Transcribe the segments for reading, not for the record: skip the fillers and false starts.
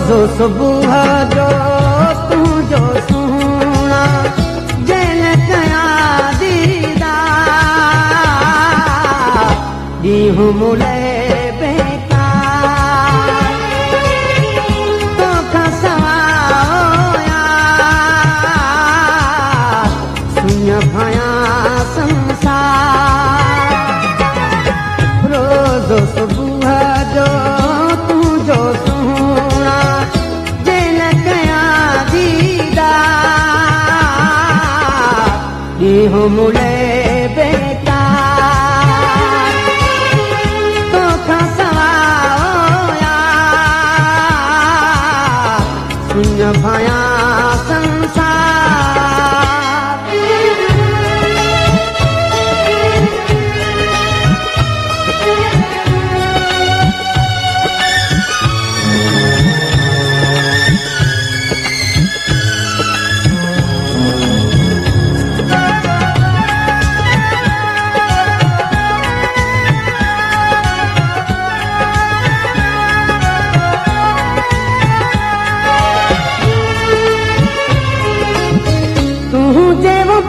रोज़ो सुबुह जो तुझो सुहिणा जैन कया दीदार ॾींहुं मुले बेकार तोखां सवाइ सुञ भयां संसार रोज़ो सुबुह जो तुझो सुहिणा जैन कया दीदार ॾींहुं मुले बेकार तोखां सवाइ सुञ भयां संसार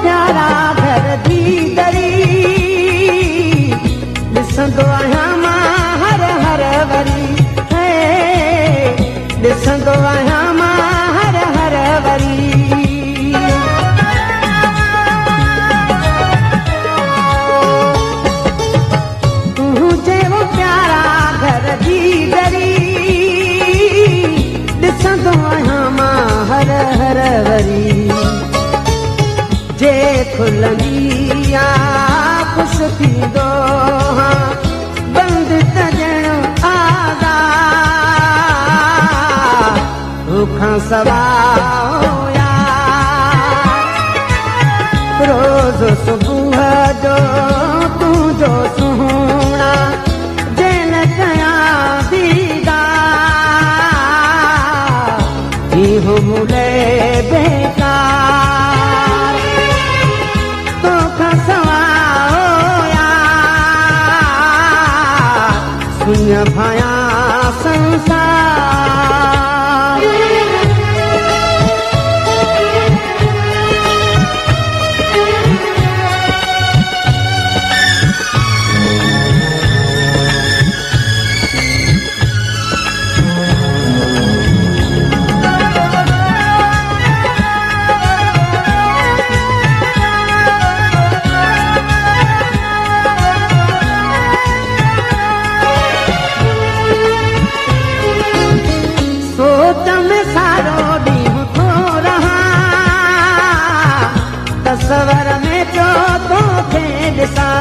प्यारा घर जी दरी ॾिसंदो आहियां मां हर हर वरी ॾिसंदो आहियां मां हर हर वरी तूं चयो प्यारा घर जी दरी ॾिसंदो आहियां मां हर हर वरी जे खुलंदी खुश थींदो बंदि त ॼण आज़ाद तोखां सवाइ रोज़ सुबुह जो तुझो सुहिणा जैन कया दीदार ॾींहुं मुले बेकार सुञ भयां संसार तस्वर में पियो तोखे ॾिसां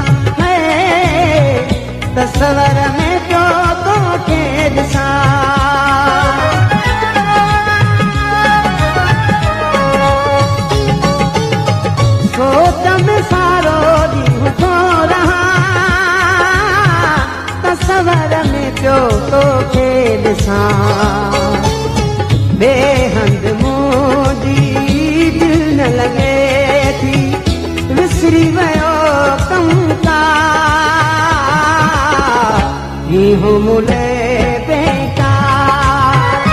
तस्वर में पियो तोखे ॾिसां सोच में सारो ॾींहुं थो रहां तस्वर में पियो तोखे ॾिसां बेहंद मुंहिंजी दिलि न लॻे विसरी वियो कमकार ॾींहुं मुले बेकार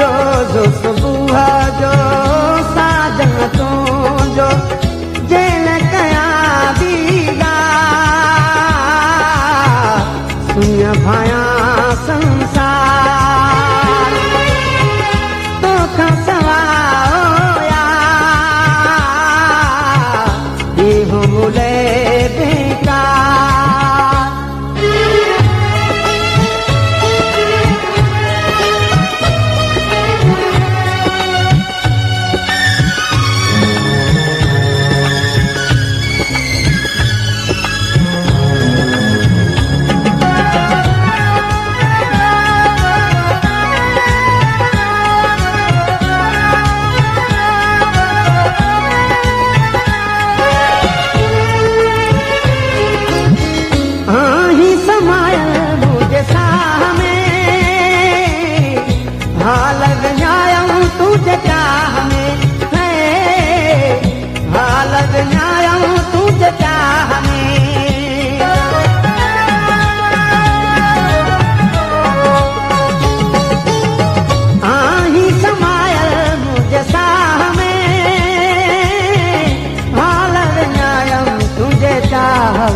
रोज़ सुबुह जो साजन तुंहिंजो जैन कया दीदार सुञ भयां संसार तोखां सवाइ ॾींहुं मुले बेकार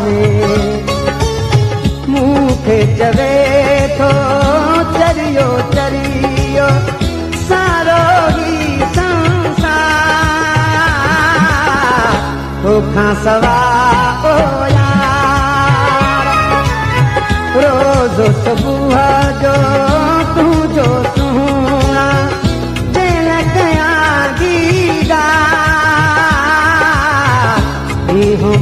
में मूंखे चवे थो चरियो चरियो सारो ही संसार तोखां सवा ओ यार रोज़ सुबुह जो तुंहिंजो सुहिणा दिल कयां दीदा इहो